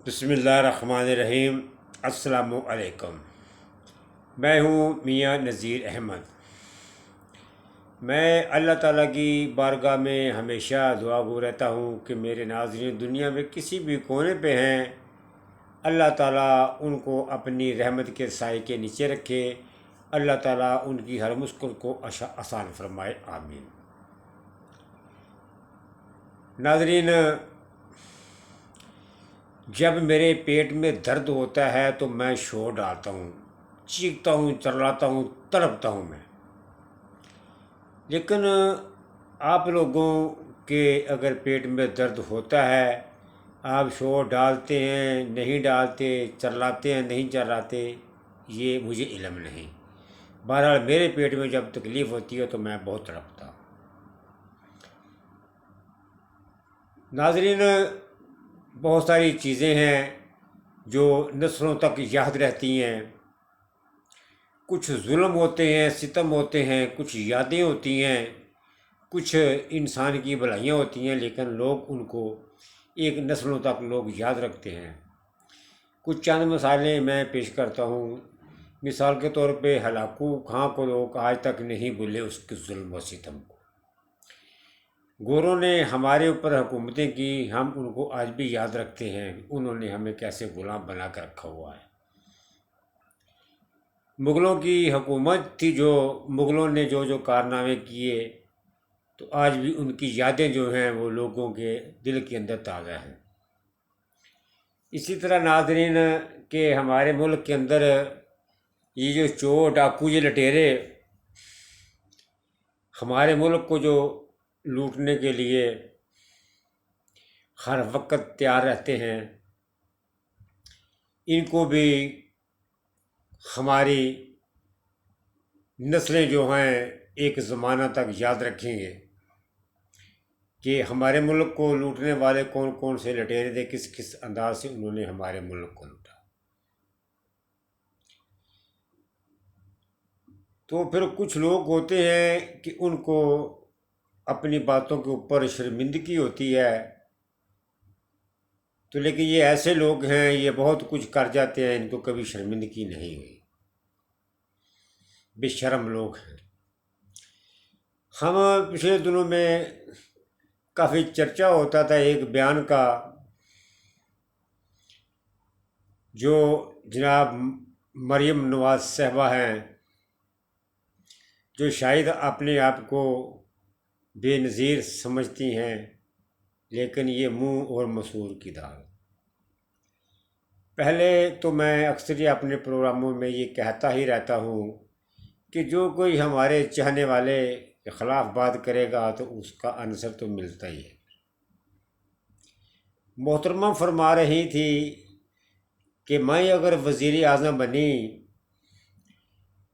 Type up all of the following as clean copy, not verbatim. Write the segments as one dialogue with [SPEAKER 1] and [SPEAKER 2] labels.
[SPEAKER 1] بسم اللہ الرحمن الرحیم۔ السلام علیکم۔ میں ہوں میاں نذیر احمد۔ میں اللہ تعالیٰ کی بارگاہ میں ہمیشہ دعا گو رہتا ہوں کہ میرے ناظرین دنیا میں کسی بھی کونے پہ ہیں، اللہ تعالیٰ ان کو اپنی رحمت کے سائے کے نیچے رکھے، اللہ تعالیٰ ان کی ہر مشکل کو آسان فرمائے، آمین۔ ناظرین، جب میرے پیٹ میں درد ہوتا ہے تو میں شور ڈالتا ہوں، چیختا ہوں، چرلاتا ہوں، تڑپتا ہوں میں۔ لیکن آپ لوگوں کے اگر پیٹ میں درد ہوتا ہے، آپ شور ڈالتے ہیں نہیں ڈالتے، چرلاتے ہیں نہیں چرلاتے، یہ مجھے علم نہیں۔ بہرحال میرے پیٹ میں جب تکلیف ہوتی ہے تو میں بہت تڑپتا ہوں۔ ناظرین، بہت ساری چیزیں ہیں جو نسلوں تک یاد رہتی ہیں۔ کچھ ظلم ہوتے ہیں، ستم ہوتے ہیں، کچھ یادیں ہوتی ہیں، کچھ انسان کی بھلائیاں ہوتی ہیں، لیکن لوگ ان کو ایک نسلوں تک لوگ یاد رکھتے ہیں۔ کچھ چند مثالیں میں پیش کرتا ہوں۔ مثال کے طور پہ ہلاکو خاں کو لوگ آج تک نہیں بھولے اس کے ظلم و ستم کو۔ گوروں نے ہمارے اوپر حکومتیں کی، ہم ان کو آج بھی یاد رکھتے ہیں، انہوں نے ہمیں کیسے غلام بنا کر رکھا ہوا ہے۔ مغلوں کی حکومت تھی، جو مغلوں نے جو کارنامے کیے، تو آج بھی ان کی یادیں جو ہیں وہ لوگوں کے دل کے اندر تازہ ہیں۔ اسی طرح ناظرین کہ ہمارے ملک کے اندر یہ جو چور ڈاکو یہ لٹیرے ہمارے ملک کو جو لوٹنے کے لیے ہر وقت تیار رہتے ہیں، ان کو بھی ہماری نسلیں جو ہیں ایک زمانہ تک یاد رکھیں گے کہ ہمارے ملک کو لوٹنے والے کون کون سے لٹیرے تھے، کس کس انداز سے انہوں نے ہمارے ملک کو لوٹا۔ تو پھر کچھ لوگ ہوتے ہیں کہ ان کو اپنی باتوں کے اوپر شرمندگی ہوتی ہے، تو لیکن یہ ایسے لوگ ہیں، یہ بہت کچھ کر جاتے ہیں، ان کو کبھی شرمندگی نہیں ہوئی، بے شرم لوگ ہیں۔ ہم پچھلے دنوں میں کافی چرچا ہوتا تھا ایک بیان کا، جو جناب مریم نواز صاحبہ ہیں، جو شاید اپنے آپ کو بے نظیر سمجھتی ہیں، لیکن یہ منہ اور مسور کی دال۔ پہلے تو میں اکثر اپنے پروگراموں میں یہ کہتا ہی رہتا ہوں کہ جو کوئی ہمارے چاہنے والے کے خلاف بات کرے گا تو اس کا عنصر تو ملتا ہی ہے۔ محترمہ فرما رہی تھی کہ میں اگر وزیر اعظم بنی،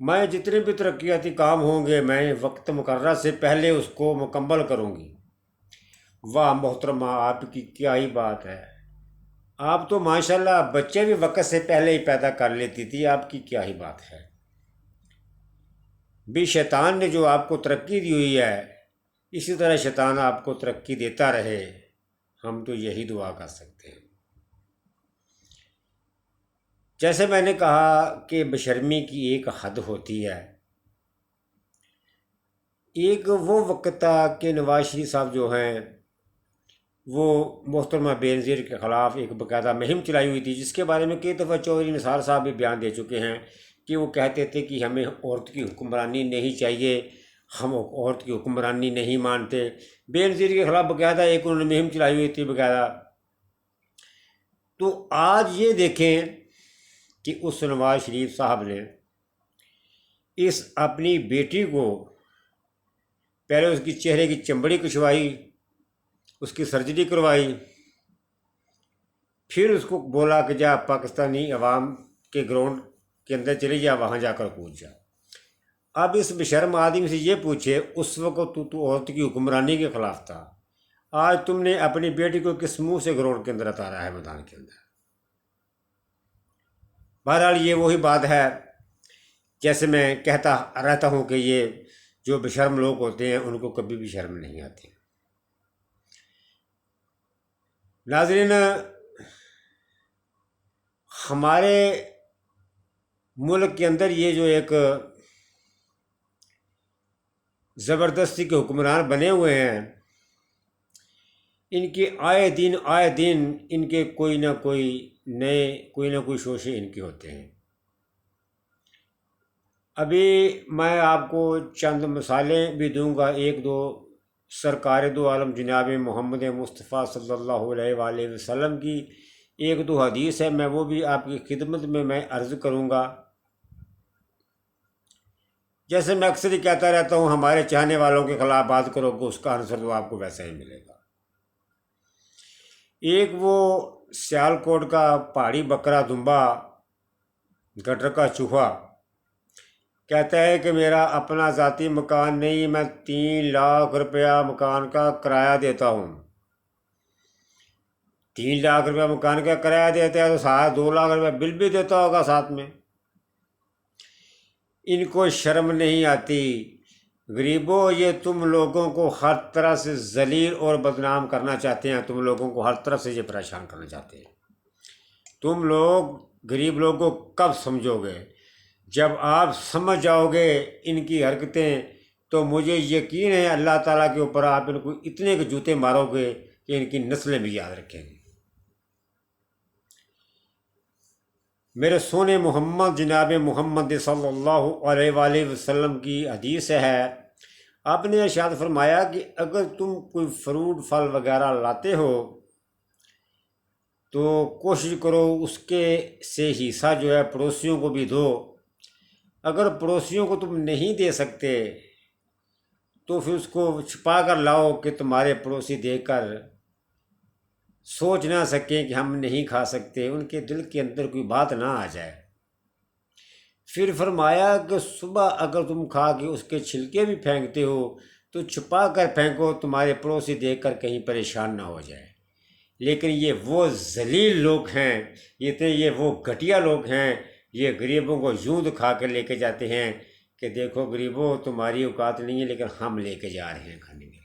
[SPEAKER 1] میں جتنے بھی ترقیاتی کام ہوں گے میں وقت مقررہ سے پہلے اس کو مکمل کروں گی۔ واہ محترمہ، آپ کی کیا ہی بات ہے، آپ تو ماشاءاللہ بچے بھی وقت سے پہلے ہی پیدا کر لیتی تھی، آپ کی کیا ہی بات ہے۔ بھی شیطان نے جو آپ کو ترقی دی ہوئی ہے، اسی طرح شیطان آپ کو ترقی دیتا رہے، ہم تو یہی دعا کر سکتے ہیں۔ جیسے میں نے کہا کہ بشرمی کی ایک حد ہوتی ہے۔ ایک وہ وقت تھا کہ نواز شریف صاحب جو ہیں وہ محترمہ بینظیر کے خلاف ایک باقاعدہ مہم چلائی ہوئی تھی، جس کے بارے میں کئی دفعہ چودھری نثار صاحب بھی بیان دے چکے ہیں کہ وہ کہتے تھے کہ ہمیں عورت کی حکمرانی نہیں چاہیے، ہم عورت کی حکمرانی نہیں مانتے۔ بینظیر کے خلاف باقاعدہ ایک انہوں نے مہم چلائی ہوئی تھی باقاعدہ۔ تو آج یہ دیکھیں کہ اس نواز شریف صاحب نے اس اپنی بیٹی کو پہلے اس کی چہرے کی چمڑی کشوائی، اس کی سرجری کروائی، پھر اس کو بولا کہ جا پاکستانی عوام کے گراؤنڈ کے اندر چلی جا، وہاں جا کر کود جا۔ اب اس بشرم آدمی سے یہ پوچھے، اس وقت تو عورت کی حکمرانی کے خلاف تھا، آج تم نے اپنی بیٹی کو کس منہ سے گراؤنڈ کے اندر اتارا ہے، میدان کے اندر۔ بہرحال یہ وہی بات ہے، جیسے میں کہتا رہتا ہوں کہ یہ جو بشرم لوگ ہوتے ہیں ان کو کبھی بھی شرم نہیں آتی۔ ناظرین، ہمارے ملک کے اندر یہ جو ایک زبردستی کے حکمران بنے ہوئے ہیں، ان کے آئے دن ان کے کوئی نہ کوئی شوشے ان کے ہوتے ہیں۔ ابھی میں آپ کو چند مثالیں بھی دوں گا، ایک دو سرکار دو عالم جناب محمد مصطفیٰ صلی اللہ علیہ وآلہ وسلم کی ایک دو حدیث ہے، میں وہ بھی آپ کی خدمت میں عرض کروں گا۔ جیسے میں اکثر ہی کہتا رہتا ہوں، ہمارے چاہنے والوں کے خلاف بات کرو گے اس کا آنسر تو آپ کو ویسا ہی ملے گا۔ ایک وہ سیالکوٹ کا پہاڑی بکرا دمبا گٹر کا چوہا کہتا ہے کہ میرا اپنا ذاتی مکان نہیں، میں 3 لاکھ روپیہ مکان کا کرایہ دیتا ہوں۔ 3 لاکھ روپیہ مکان کا کرایہ دیتا ہے تو ساتھ 2 لاکھ روپیہ بل بھی دیتا ہوگا ساتھ میں۔ ان کو شرم نہیں آتی؟ غریبوں، یہ تم لوگوں کو ہر طرح سے ذلیل اور بدنام کرنا چاہتے ہیں، تم لوگوں کو ہر طرف سے یہ پریشان کرنا چاہتے ہیں۔ تم لوگ غریب لوگوں کو کب سمجھو گے؟ جب آپ سمجھ جاؤ گے ان کی حرکتیں تو مجھے یقین ہے اللہ تعالیٰ کے اوپر آپ ان کو اتنے کے جوتے مارو گے کہ ان کی نسلیں بھی یاد رکھیں گے۔ میرے سونے محمد جناب محمد صلی اللہ علیہ وآلہ وسلم کی حدیث ہے، آپ نے ارشاد فرمایا کہ اگر تم کوئی فروٹ پھل وغیرہ لاتے ہو تو کوشش کرو اس کے سے حصہ جو ہے پڑوسیوں کو بھی دو۔ اگر پڑوسیوں کو تم نہیں دے سکتے تو پھر اس کو چھپا کر لاؤ کہ تمہارے پڑوسی دیکھ کر سوچ نہ سکیں کہ ہم نہیں کھا سکتے، ان کے دل کے اندر کوئی بات نہ آ جائے۔ پھر فرمایا کہ صبح اگر تم کھا کے اس کے چھلکے بھی پھینکتے ہو تو چھپا کر پھینکو، تمہارے پڑوسی دیکھ کر کہیں پریشان نہ ہو جائے۔ لیکن یہ وہ ذلیل لوگ ہیں، یہ وہ گھٹیا لوگ ہیں، یہ غریبوں کو یوں دکھا کر لے کے جاتے ہیں کہ دیکھو غریبوں تمہاری اوقات نہیں ہے لیکن ہم لے کے جا رہے ہیں کھانے کے لیے۔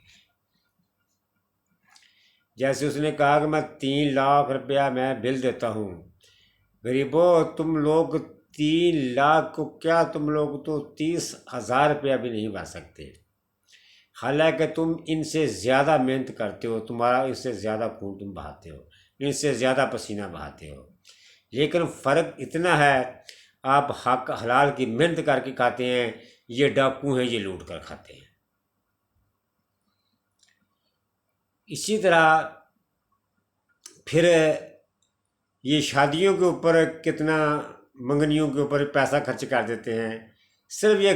[SPEAKER 1] جیسے اس نے کہا کہ میں 3 لاکھ روپیہ میں بل دیتا ہوں، غریبوں تم لوگ 3 لاکھ کو کیا، تم لوگ تو 30,000 روپیہ بھی نہیں بھر سکتے، حالانکہ تم ان سے زیادہ محنت کرتے ہو، تمہارا اس سے زیادہ خون تم بہاتے ہو، ان سے زیادہ پسینہ بہاتے ہو، لیکن فرق اتنا ہے آپ حق حلال کی محنت کر کے کھاتے ہیں، یہ ڈاکو ہیں، یہ لوٹ کر کھاتے ہیں۔ اسی طرح پھر یہ شادیوں کے اوپر کتنا منگنیوں کے اوپر پیسہ خرچ کر دیتے ہیں، صرف یہ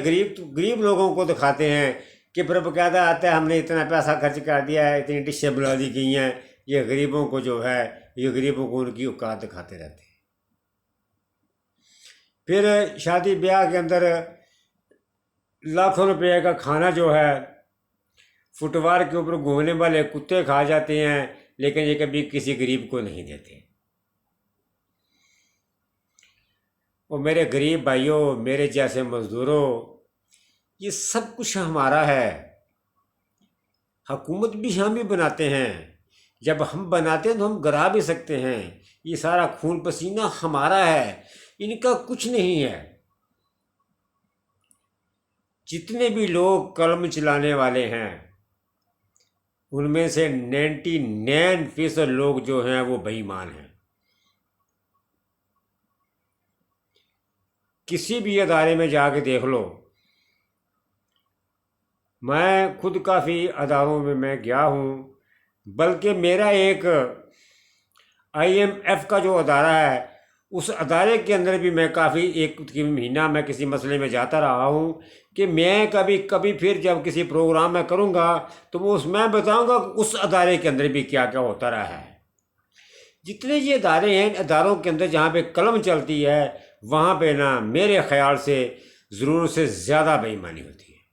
[SPEAKER 1] غریب لوگوں کو دکھاتے ہیں کہ پھر باقاعدہ آتا ہے ہم نے اتنا پیسہ خرچ کر دیا ہے، اتنی ڈشیں بلا دی گئی ہیں، یہ غریبوں کو جو ہے یہ غریبوں کو ان کی اوقات دکھاتے رہتے ہیں۔ پھر شادی بیاہ کے اندر لاکھوں روپے کا کھانا جو ہے فٹوار کے اوپر گھومنے والے کتے کھا جاتے ہیں، لیکن یہ کبھی کسی غریب کو نہیں دیتے۔ اور میرے غریب بھائیوں، میرے جیسے مزدوروں، یہ سب کچھ ہمارا ہے، حکومت بھی ہم بھی بناتے ہیں، جب ہم بناتے ہیں تو ہم گرا بھی سکتے ہیں، یہ سارا خون پسینہ ہمارا ہے، ان کا کچھ نہیں ہے۔ جتنے بھی لوگ قلم چلانے والے ہیں ان میں سے 99% لوگ جو ہیں وہ بے ایمان ہیں۔ کسی بھی ادارے میں جا کے دیکھ لو، میں خود کافی اداروں میں گیا ہوں، بلکہ میرا ایک IMF کا جو ادارہ ہے اس ادارے کے اندر بھی میں کافی ایک مہینہ میں کسی مسئلے میں جاتا رہا ہوں کہ میں کبھی پھر جب کسی پروگرام میں کروں گا تو میں بتاؤں گا کہ اس ادارے کے اندر بھی کیا کیا ہوتا رہا ہے۔ جتنے یہ ادارے ہیں، اداروں کے اندر جہاں پہ قلم چلتی ہے وہاں پہ نا میرے خیال سے ضرورت سے زیادہ بے ایمانی ہوتی ہے۔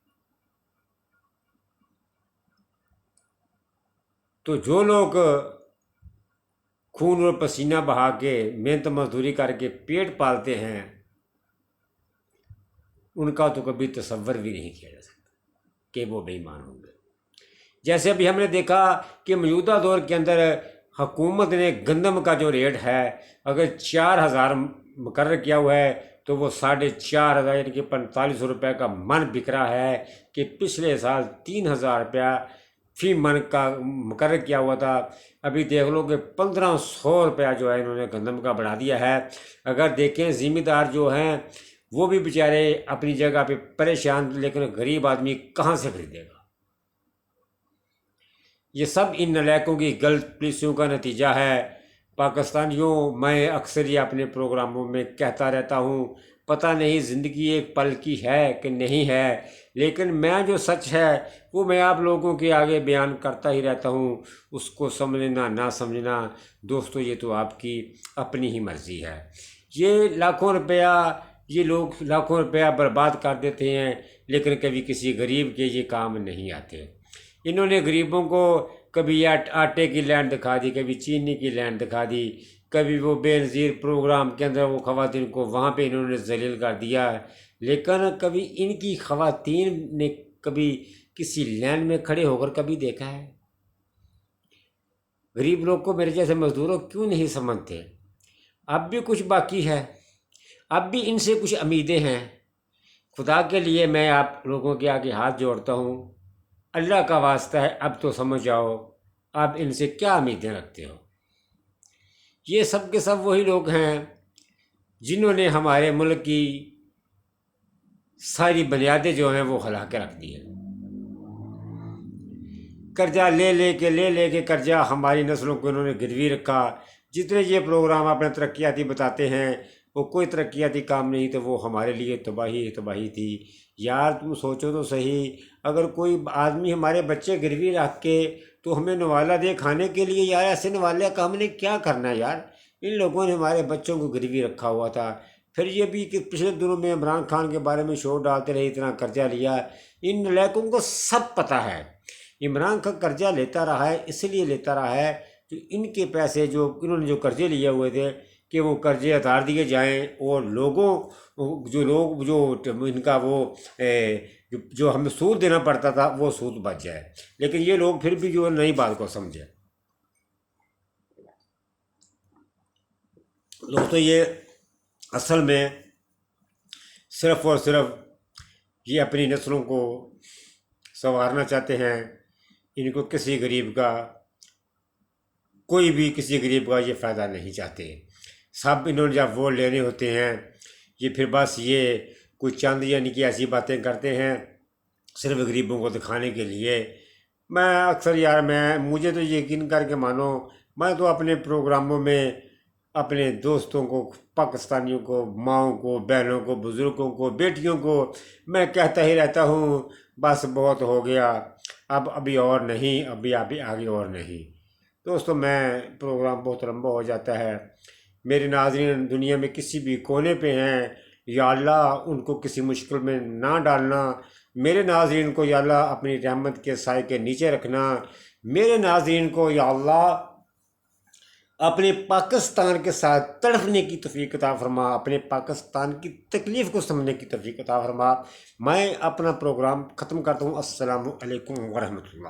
[SPEAKER 1] تو جو لوگ خون اور پسینہ بہا کے محنت مزدوری کر کے پیٹ پالتے ہیں ان کا تو کبھی تصور بھی نہیں کیا جا سکتا کہ وہ بے ایمان ہوں گے۔ جیسے ابھی ہم نے دیکھا کہ موجودہ دور کے اندر حکومت نے گندم کا جو ریٹ ہے اگر 4,000 مقرر کیا ہوا ہے تو وہ 4,500 یعنی کہ 45 روپے کا من بک رہا ہے کہ پچھلے سال 3,000 روپیہ فی من کا مقرر کیا ہوا تھا. ابھی دیکھ لو کہ 1,500 روپیہ جو ہے انہوں نے گندم کا بڑھا دیا ہے. اگر دیکھیں ذمہ دار جو ہیں وہ بھی بیچارے اپنی جگہ پہ پریشان، لیکن غریب آدمی کہاں سے خریدے گا؟ یہ سب ان نالائقوں کی غلط پالیسیوں کا نتیجہ ہے. پاکستانیوں، میں اکثر یہ اپنے پروگراموں میں کہتا رہتا ہوں، پتہ نہیں زندگی ایک پل کی ہے کہ نہیں ہے، لیکن میں جو سچ ہے وہ میں آپ لوگوں کے آگے بیان کرتا ہی رہتا ہوں. اس کو سمجھنا نہ سمجھنا دوستو یہ تو آپ کی اپنی ہی مرضی ہے. یہ لوگ لاکھوں روپیہ برباد کر دیتے ہیں، لیکن کبھی کسی غریب کے یہ کام نہیں آتے. انہوں نے غریبوں کو کبھی آٹے کی لائن دکھا دی، کبھی چینی کی لائن دکھا دی، کبھی وہ بے نظیر پروگرام کے اندر وہ خواتین کو وہاں پہ انہوں نے ذلیل کر دیا. لیکن کبھی ان کی خواتین نے کبھی کسی لائن میں کھڑے ہو کر کبھی دیکھا ہے؟ غریب لوگ کو میرے جیسے مزدوروں کیوں نہیں سمجھتے؟ اب بھی کچھ باقی ہے، اب بھی ان سے کچھ امیدیں ہیں. خدا کے لیے میں آپ لوگوں کے آگے ہاتھ جوڑتا ہوں، اللہ کا واسطہ ہے اب تو سمجھ جاؤ آپ ان سے کیا امیدیں رکھتے ہو. یہ سب کے سب وہی لوگ ہیں جنہوں نے ہمارے ملک کی ساری بنیادیں جو ہیں وہ ہلا کے رکھ دی ہیں. قرضہ لے کے قرضہ ہماری نسلوں کو انہوں نے گروی رکھا. جتنے یہ پروگرام اپنے ترقیاتی بتاتے ہیں وہ کوئی ترقیاتی کام نہیں تو وہ ہمارے لیے تباہی تھی. یار تم سوچو تو صحیح، اگر کوئی آدمی ہمارے بچے گروی رکھ کے تو ہمیں نوالا دے کھانے کے لیے، یار ایسے نوالے کا ہم نے کیا کرنا ہے یار؟ ان لوگوں نے ہمارے بچوں کو گروی رکھا ہوا تھا. پھر یہ بھی کہ پچھلے دنوں میں عمران خان کے بارے میں شور ڈالتے رہے، اتنا قرضہ لیا. ان نالائقوں کو سب پتہ ہے عمران خان قرضہ لیتا رہا ہے، اس لیے لیتا رہا ہے کہ ان کے پیسے جو انہوں نے جو قرضے لیے ہوئے تھے کہ وہ قرضے اتار دیے جائیں اور لوگ جو ان کا وہ جو ہمیں سود دینا پڑتا تھا وہ سود بچ جائے. لیکن یہ لوگ پھر بھی جو نئی بات کو سمجھے. دوستو یہ اصل میں صرف اور صرف یہ اپنی نسلوں کو سنوارنا چاہتے ہیں. ان کو کسی غریب کا یہ فائدہ نہیں چاہتے. سب انہوں نے جب ووٹ لینے ہوتے ہیں یہ پھر بس یہ کوئی چند یعنی کہ ایسی باتیں کرتے ہیں صرف غریبوں کو دکھانے کے لیے. میں اکثر یار مجھے تو یقین کر کے مانو، میں تو اپنے پروگراموں میں اپنے دوستوں کو، پاکستانیوں کو، ماؤں کو، بہنوں کو، بزرگوں کو، بیٹیوں کو میں کہتا ہی رہتا ہوں بس بہت ہو گیا، ابھی اور نہیں، ابھی آگے اور نہیں. دوستو میں پروگرام بہت لمبا ہو جاتا ہے. میرے ناظرین دنیا میں کسی بھی کونے پہ ہیں، یا اللہ ان کو کسی مشکل میں نہ ڈالنا. میرے ناظرین کو یا اللہ اپنی رحمت کے سائے کے نیچے رکھنا. میرے ناظرین کو یا اللہ اپنے پاکستان کے ساتھ تڑپنے کی توفیق عطا فرما، اپنے پاکستان کی تکلیف کو سمجھنے کی توفیق عطا فرما. میں اپنا پروگرام ختم کرتا ہوں. السلام علیکم ورحمۃ اللہ.